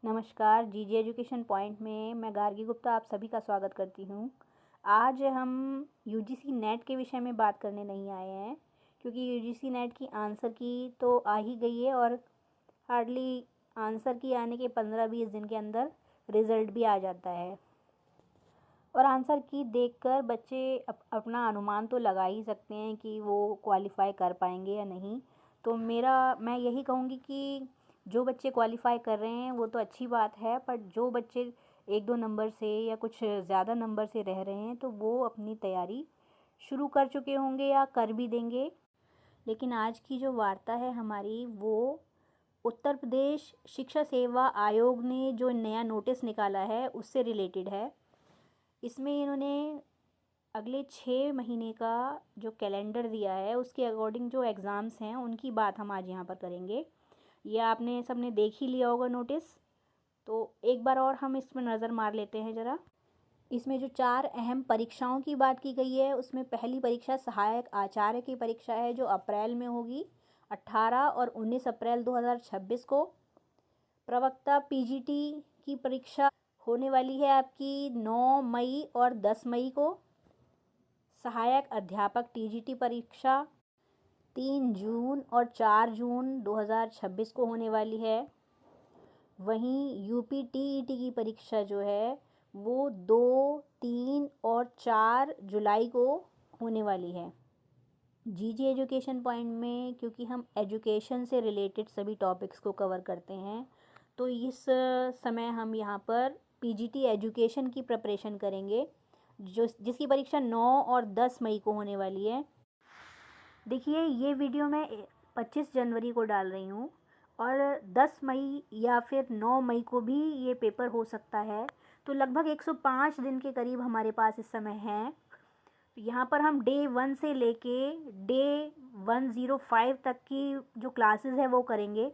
नमस्कार, जीजी education point में मैं गार्गी गुप्ता आप सभी का स्वागत करती हूँ। आज हम यूजीसी नेट के विषय में बात करने नहीं आए हैं, क्योंकि यूजीसी नेट की आंसर की तो आ ही गई है और हार्डली आंसर की आने के 15-20 दिन के अंदर रिज़ल्ट भी आ जाता है। और आंसर की देखकर बच्चे अपना अनुमान तो लगा ही सकते हैं कि वो क्वालिफ़ाई कर पाएंगे या नहीं। तो मैं यही कहूँगी कि जो बच्चे क्वालिफ़ाई कर रहे हैं वो तो अच्छी बात है, पर जो बच्चे 1-2 नंबर से या कुछ ज़्यादा नंबर से रह रहे हैं तो वो अपनी तैयारी शुरू कर चुके होंगे या कर भी देंगे। लेकिन आज की जो वार्ता है हमारी, वो उत्तर प्रदेश शिक्षा सेवा आयोग ने जो नया नोटिस निकाला है उससे रिलेटेड है। इसमें इन्होंने अगले 6 महीने का जो कैलेंडर दिया है उसके अकॉर्डिंग जो एग्ज़ाम्स हैं उनकी बात हम आज यहाँ पर करेंगे। ये आपने सबने देख ही लिया होगा नोटिस, तो एक बार और हम इसमें नज़र मार लेते हैं ज़रा। इसमें जो 4 अहम परीक्षाओं की बात की गई है उसमें पहली परीक्षा सहायक आचार्य की परीक्षा है जो अप्रैल में होगी, 18 और 19 अप्रैल 2026 को। प्रवक्ता पीजीटी की परीक्षा होने वाली है आपकी 9 मई और 10 मई को। सहायक अध्यापक टीजीटी परीक्षा 3 जून और 4 जून 2026 को होने वाली है। वहीं यूपी टीईटी की परीक्षा जो है वो 2, 3 और 4 जुलाई को होने वाली है। जीजी एजुकेशन पॉइंट में क्योंकि हम एजुकेशन से रिलेटेड सभी टॉपिक्स को कवर करते हैं, तो इस समय हम यहाँ पर पीजीटी एजुकेशन की प्रिपरेशन करेंगे जिसकी परीक्षा 9 और 10 मई को होने वाली है। देखिए, ये वीडियो मैं 25 जनवरी को डाल रही हूँ और 10 मई या फिर 9 मई को भी ये पेपर हो सकता है, तो लगभग 105 दिन के करीब हमारे पास इस समय है। यहाँ पर हम डे 1 से लेके डे 105 तक की जो क्लासेस है वो करेंगे।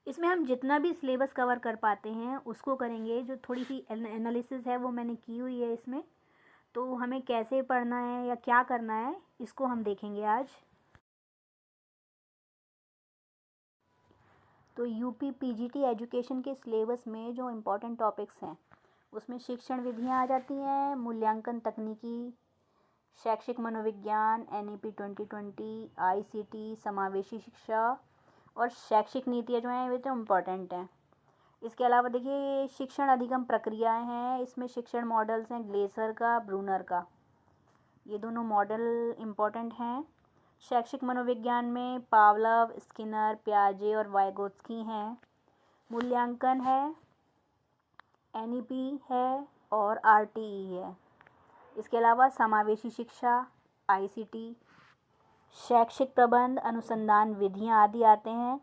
इसमें हम जितना भी सिलेबस कवर कर पाते हैं उसको करेंगे। जो थोड़ी सी एनालिसिस है वो मैंने की हुई है इसमें, तो हमें कैसे पढ़ना है या क्या करना है इसको हम देखेंगे आज। तो यूपी पीजीटी एजुकेशन के सिलेबस में जो इम्पोर्टेंट टॉपिक्स हैं उसमें शिक्षण विधियाँ आ जाती हैं, मूल्यांकन तकनीकी, शैक्षिक मनोविज्ञान, एनईपी 2020, आईसीटी, समावेशी शिक्षा और शैक्षिक नीतियाँ जो हैं वे तो इम्पॉर्टेंट हैं। इसके अलावा देखिए, शिक्षण अधिगम प्रक्रियाएं हैं, इसमें शिक्षण मॉडल्स हैं ग्लेसर का, ब्रूनर का, ये दोनों मॉडल इम्पॉर्टेंट हैं। शैक्षिक मनोविज्ञान में पावलव, स्किनर, पियाजे और वाइगोत्स्की हैं। मूल्यांकन है, एनईपी है और आरटीई है। इसके अलावा समावेशी शिक्षा, आईसीटी, शैक्षिक प्रबंध, अनुसंधान विधियाँ आदि आते हैं।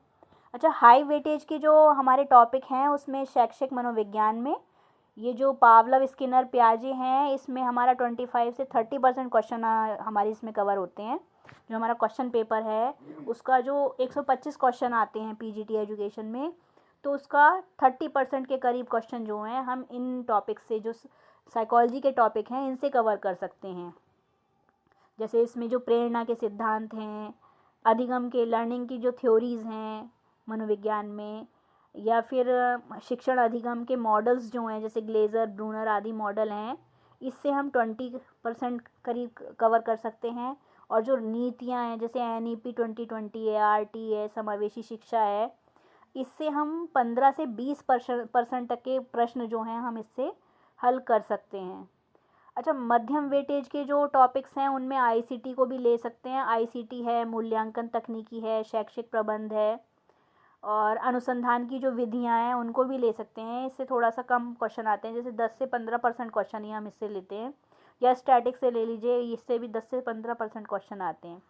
अच्छा, हाई वेटेज के जो हमारे टॉपिक हैं उसमें शैक्षिक मनोविज्ञान में ये जो पावलव, स्किनर, पियाजे हैं, इसमें हमारा 25 से 30% क्वेश्चन हमारे इसमें कवर होते हैं। जो हमारा क्वेश्चन पेपर है उसका जो 125 क्वेश्चन आते हैं पीजीटी एजुकेशन में, तो उसका 30% के करीब क्वेश्चन जो हैं हम इन टॉपिक से, जो साइकोलॉजी के टॉपिक हैं, इनसे कवर कर सकते हैं। जैसे इसमें जो प्रेरणा के सिद्धांत हैं, अधिगम के लर्निंग की जो थ्योरीज़ हैं मनोविज्ञान में, या फिर शिक्षण अधिगम के मॉडल्स जो हैं जैसे ग्लेजर, ब्रूनर आदि मॉडल हैं, इससे हम 20% करीब कवर कर सकते हैं। और जो नीतियाँ हैं जैसे एनईपी 2020 है, आरटी है, समावेशी शिक्षा है, इससे हम 15 से 20% तक के प्रश्न जो हैं हम इससे हल कर सकते हैं। अच्छा, मध्यम वेटेज के जो टॉपिक्स हैं उनमें आईसीटी को भी ले सकते हैं। आईसीटी है, मूल्यांकन तकनीकी है, शैक्षिक प्रबंध है और अनुसंधान की जो विधियां हैं उनको भी ले सकते हैं। इससे थोड़ा सा कम क्वेश्चन आते हैं, जैसे 10 से 15% क्वेश्चन ही हम इससे लेते हैं। या स्टैटिक से ले लीजिए, इससे भी 10 से 15% क्वेश्चन आते हैं।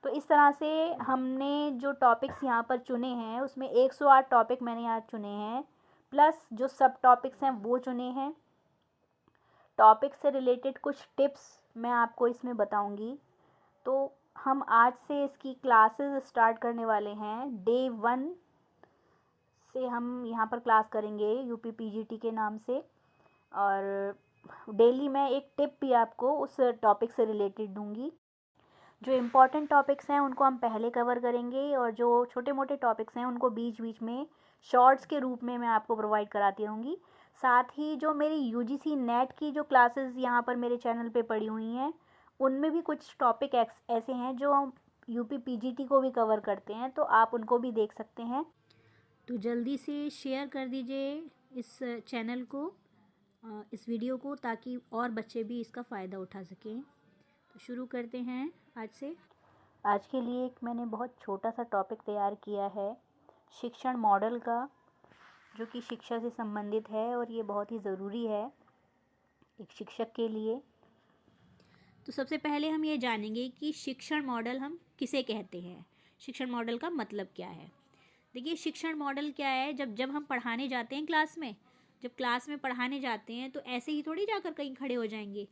तो इस तरह से हमने जो टॉपिक्स यहाँ पर चुने हैं उसमें 108 टॉपिक मैंने यहाँ चुने हैं, प्लस जो सब टॉपिक्स हैं वो चुने हैं। टॉपिक से रिलेटेड कुछ टिप्स मैं आपको इसमें बताऊंगी। तो हम आज से इसकी क्लासेस स्टार्ट करने वाले हैं। डे 1 से हम यहाँ पर क्लास करेंगे यूपी पीजीटी के नाम से, और डेली मैं एक टिप भी आपको उस टॉपिक से रिलेटेड दूंगी। जो इम्पॉर्टेंट टॉपिक्स हैं उनको हम पहले कवर करेंगे और जो छोटे मोटे टॉपिक्स हैं उनको बीच बीच में शॉर्ट्स के रूप में मैं आपको प्रोवाइड कराती रहूँगी। साथ ही जो मेरी यूजीसी नेट की जो क्लासेस यहाँ पर मेरे चैनल पे पड़ी हुई हैं, उनमें भी कुछ टॉपिक ऐसे हैं जो हम यूपी पीजीटी को भी कवर करते हैं, तो आप उनको भी देख सकते हैं। तो जल्दी से शेयर कर दीजिए इस चैनल को, इस वीडियो को, ताकि और बच्चे भी इसका फ़ायदा उठा सकें। तो शुरू करते हैं आज से। आज के लिए एक मैंने बहुत छोटा सा टॉपिक तैयार किया है शिक्षण मॉडल का, जो कि शिक्षा से संबंधित है और ये बहुत ही ज़रूरी है एक शिक्षक के लिए। तो सबसे पहले हम ये जानेंगे कि शिक्षण मॉडल हम किसे कहते हैं, शिक्षण मॉडल का मतलब क्या है। देखिए, शिक्षण मॉडल क्या है, जब हम पढ़ाने जाते हैं क्लास में, जब क्लास में पढ़ाने जाते हैं तो ऐसे ही थोड़ी जाकर कहीं खड़े हो जाएंगे,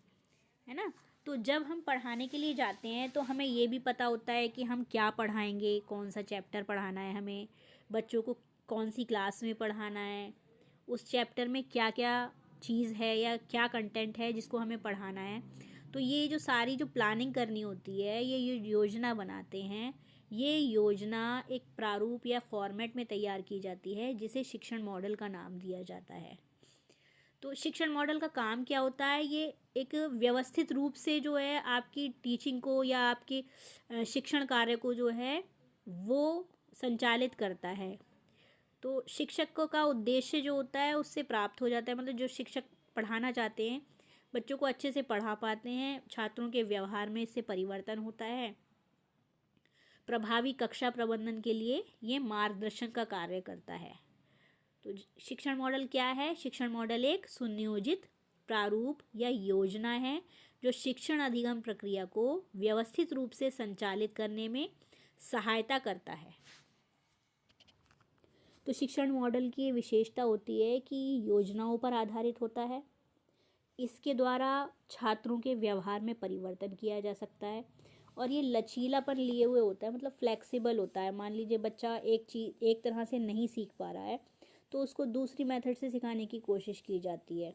है ना। तो जब हम पढ़ाने के लिए जाते हैं तो हमें ये भी पता होता है कि हम क्या पढ़ाएंगे, कौन सा चैप्टर पढ़ाना है, हमें बच्चों को कौन सी क्लास में पढ़ाना है, उस चैप्टर में क्या क्या चीज़ है या क्या कंटेंट है जिसको हमें पढ़ाना है। तो ये जो सारी जो प्लानिंग करनी होती है, ये योजना बनाते हैं। ये योजना एक प्रारूप या फॉर्मेट में तैयार की जाती है, जिसे शिक्षण मॉडल का नाम दिया जाता है। तो शिक्षण मॉडल का काम क्या होता है, ये एक व्यवस्थित रूप से जो है आपकी टीचिंग को या आपके शिक्षण कार्य को जो है वो संचालित करता है। तो शिक्षक का उद्देश्य जो होता है उससे प्राप्त हो जाता है, मतलब जो शिक्षक पढ़ाना चाहते हैं, बच्चों को अच्छे से पढ़ा पाते हैं, छात्रों के व्यवहार में इससे परिवर्तन होता है। प्रभावी कक्षा प्रबंधन के लिए ये मार्गदर्शन का कार्य करता है। तो शिक्षण मॉडल क्या है? शिक्षण मॉडल एक सुनियोजित प्रारूप या योजना है जो शिक्षण अधिगम प्रक्रिया को व्यवस्थित रूप से संचालित करने में सहायता करता है। तो शिक्षण मॉडल की विशेषता होती है कि योजनाओं पर आधारित होता है। इसके द्वारा छात्रों के व्यवहार में परिवर्तन किया जा सकता है और ये लचीलापन लिए हुए होता है, मतलब फ्लेक्सिबल होता है। मान लीजिए बच्चा एक तरह से नहीं सीख पा रहा है तो उसको दूसरी मेथड से सिखाने की कोशिश की जाती है।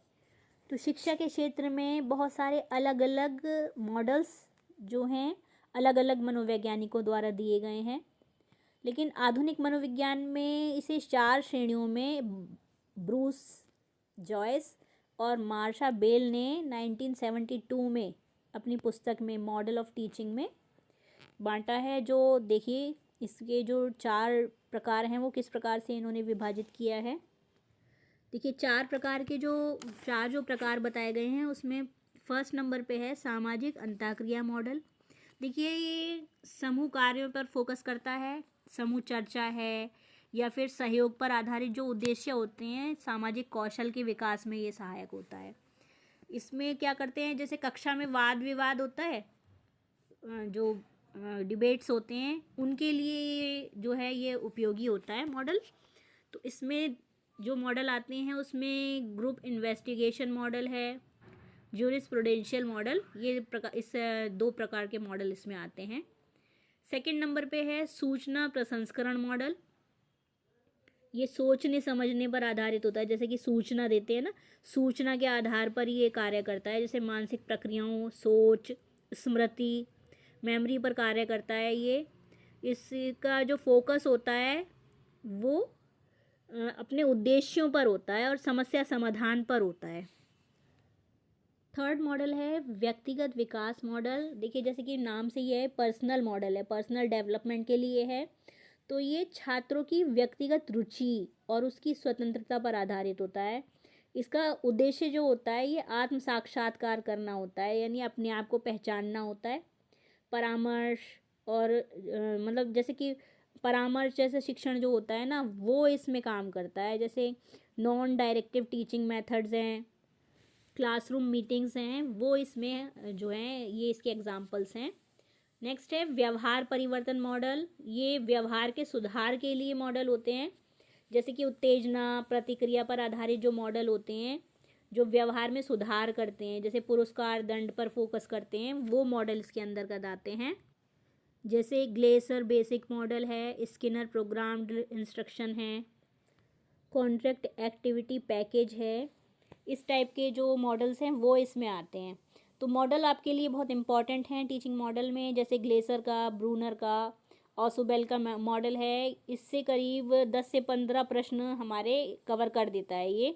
तो शिक्षा के क्षेत्र में बहुत सारे अलग अलग मॉडल्स जो हैं अलग अलग मनोवैज्ञानिकों द्वारा दिए गए हैं, लेकिन आधुनिक मनोविज्ञान में इसे 4 श्रेणियों में ब्रूस जॉयस और मार्शा बेल ने 1972 में अपनी पुस्तक में मॉडल ऑफ टीचिंग में बांटा है। जो देखिए, इसके जो 4 प्रकार हैं वो किस प्रकार से इन्होंने विभाजित किया है। देखिए, 4 प्रकार के जो प्रकार बताए गए हैं उसमें फर्स्ट नंबर पे है सामाजिक अंतःक्रिया मॉडल। देखिए, ये समूह कार्यों पर फोकस करता है, समूह चर्चा है या फिर सहयोग पर आधारित जो उद्देश्य होते हैं, सामाजिक कौशल के विकास में ये सहायक होता है। इसमें क्या करते हैं, जैसे कक्षा में वाद विवाद होता है, जो डिबेट्स होते हैं, उनके लिए जो है ये उपयोगी होता है मॉडल। तो इसमें जो मॉडल आते हैं उसमें ग्रुप इन्वेस्टिगेशन मॉडल है, ज्यूरिस्प्रूडेंशियल मॉडल, इस 2 प्रकार के मॉडल इसमें आते हैं। सेकंड नंबर पे है सूचना प्रसंस्करण मॉडल। ये सोचने समझने पर आधारित होता है, जैसे कि सूचना देते हैं ना, सूचना के आधार पर ये कार्य करता है, जैसे मानसिक प्रक्रियाओं, सोच, स्मृति, मेमोरी पर कार्य करता है। ये इसका जो फोकस होता है वो अपने उद्देश्यों पर होता है और समस्या समाधान पर होता है। थर्ड मॉडल है व्यक्तिगत विकास मॉडल। देखिए, जैसे कि नाम से ये है पर्सनल मॉडल है, पर्सनल डेवलपमेंट के लिए है। तो ये छात्रों की व्यक्तिगत रुचि और उसकी स्वतंत्रता पर आधारित होता है। इसका उद्देश्य जो होता है ये आत्म साक्षात्कार करना होता है, यानी अपने आप को पहचानना होता है। परामर्श और मतलब जैसे कि परामर्श जैसे शिक्षण जो होता है ना, वो इसमें काम करता है। जैसे नॉन डायरेक्टिव टीचिंग मेथड्स हैं, क्लासरूम मीटिंग्स हैं, वो इसमें जो हैं ये इसके एग्जाम्पल्स हैं। नेक्स्ट है व्यवहार परिवर्तन मॉडल। ये व्यवहार के सुधार के लिए मॉडल होते हैं, जैसे कि उत्तेजना प्रतिक्रिया पर आधारित जो मॉडल होते हैं जो व्यवहार में सुधार करते हैं, जैसे पुरस्कार दंड पर फोकस करते हैं, वो मॉडल इसके अंतर्गत आते हैं। जैसे ग्लेसर बेसिक मॉडल है, स्किनर प्रोग्राम्ड इंस्ट्रक्शन है, कॉन्ट्रैक्ट एक्टिविटी पैकेज है। इस टाइप के जो मॉडल्स हैं वो इसमें आते हैं। तो मॉडल आपके लिए बहुत इंपॉर्टेंट हैं टीचिंग मॉडल में, जैसे ग्लेसर का, ब्रूनर का ऑसोबेल का मॉडल है, इससे करीब 10 से 15 प्रश्न हमारे कवर कर देता है ये।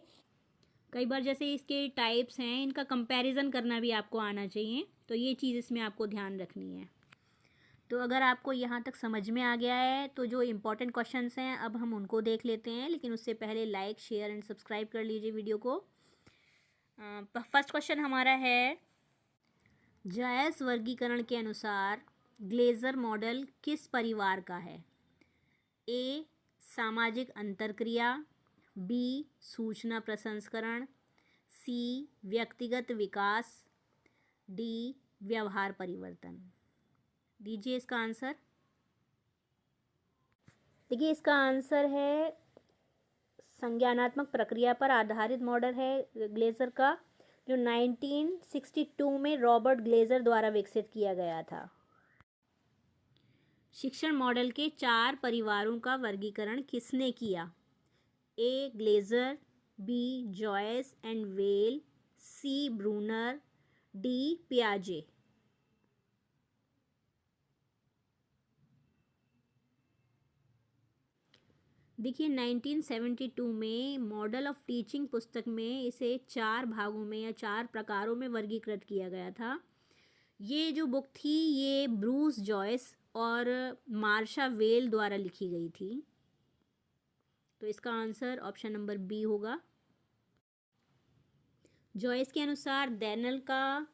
कई बार जैसे इसके टाइप्स हैं, इनका कंपैरिजन करना भी आपको आना चाहिए, तो ये चीज़ इसमें आपको ध्यान रखनी है। तो अगर आपको यहाँ तक समझ में आ गया है तो जो इम्पोर्टेंट क्वेश्चंस हैं अब हम उनको देख लेते हैं, लेकिन उससे पहले लाइक शेयर एंड सब्सक्राइब कर लीजिए वीडियो को। फर्स्ट क्वेश्चन हमारा है, जायस वर्गीकरण के अनुसार ग्लेजर मॉडल किस परिवार का है? ए सामाजिक अंतरक्रिया, बी सूचना प्रसंस्करण, सी व्यक्तिगत विकास, डी व्यवहार परिवर्तन। दीजिए इसका आंसर। देखिए इसका आंसर है संज्ञानात्मक प्रक्रिया पर आधारित मॉडल है ग्लेजर का, जो 1962 में रॉबर्ट ग्लेजर द्वारा विकसित किया गया था। शिक्षण मॉडल के 4 परिवारों का वर्गीकरण किसने किया? A Glaser, B Joyce and Weil, C Bruner, D पियाजे। देखिए 1972 में मॉडल ऑफ टीचिंग पुस्तक में इसे 4 भागों में या 4 प्रकारों में वर्गीकृत किया गया था। ये जो बुक थी ये ब्रूस जॉयस और मार्शा वेल द्वारा लिखी गई थी। तो इसका आंसर ऑप्शन नंबर बी होगा। जॉयस के अनुसार दैनल का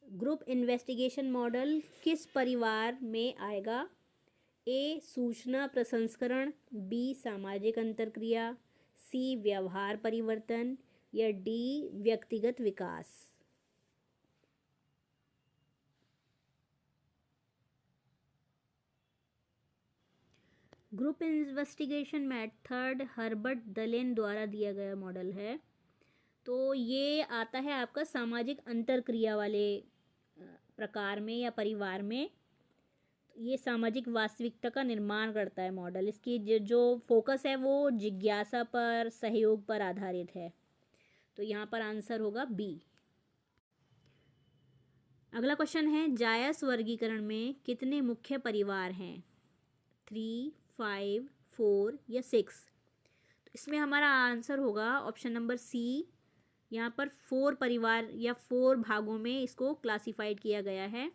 ग्रुप इन्वेस्टिगेशन मॉडल किस परिवार में आएगा? ए सूचना प्रसंस्करण, बी सामाजिक अंतरक्रिया, सी व्यवहार परिवर्तन या डी व्यक्तिगत विकास। ग्रुप इन्वेस्टिगेशन मेथड हर्बर्ट दलेन द्वारा दिया गया मॉडल है, तो ये आता है आपका सामाजिक अंतरक्रिया वाले प्रकार में या परिवार में। ये सामाजिक वास्तविकता का निर्माण करता है मॉडल। इसकी जो फोकस है वो जिज्ञासा पर, सहयोग पर आधारित है। तो यहाँ पर आंसर होगा बी। अगला क्वेश्चन है, जायस वर्गीकरण में कितने मुख्य परिवार हैं? 3, 5, 4 या 6? तो इसमें हमारा आंसर होगा ऑप्शन नंबर सी। यहाँ पर 4 परिवार या 4 भागों में इसको क्लासिफाइड किया गया है।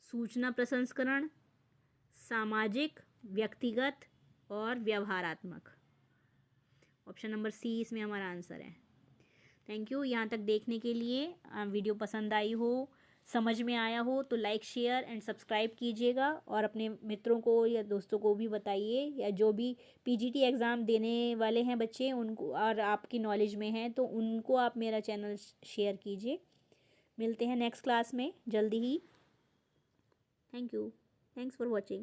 सूचना प्रसंस्करण, सामाजिक, व्यक्तिगत और व्यवहारात्मक। ऑप्शन नंबर सी इसमें हमारा आंसर है। थैंक यू यहाँ तक देखने के लिए। वीडियो पसंद आई हो, समझ में आया हो तो लाइक शेयर एंड सब्सक्राइब कीजिएगा और अपने मित्रों को या दोस्तों को भी बताइए, या जो भी पीजीटी एग्ज़ाम देने वाले हैं बच्चे उनको और आपकी नॉलेज में हैं तो उनको आप मेरा चैनल शेयर कीजिए। मिलते हैं नेक्स्ट क्लास में जल्दी ही। Thank you. Thanks for watching.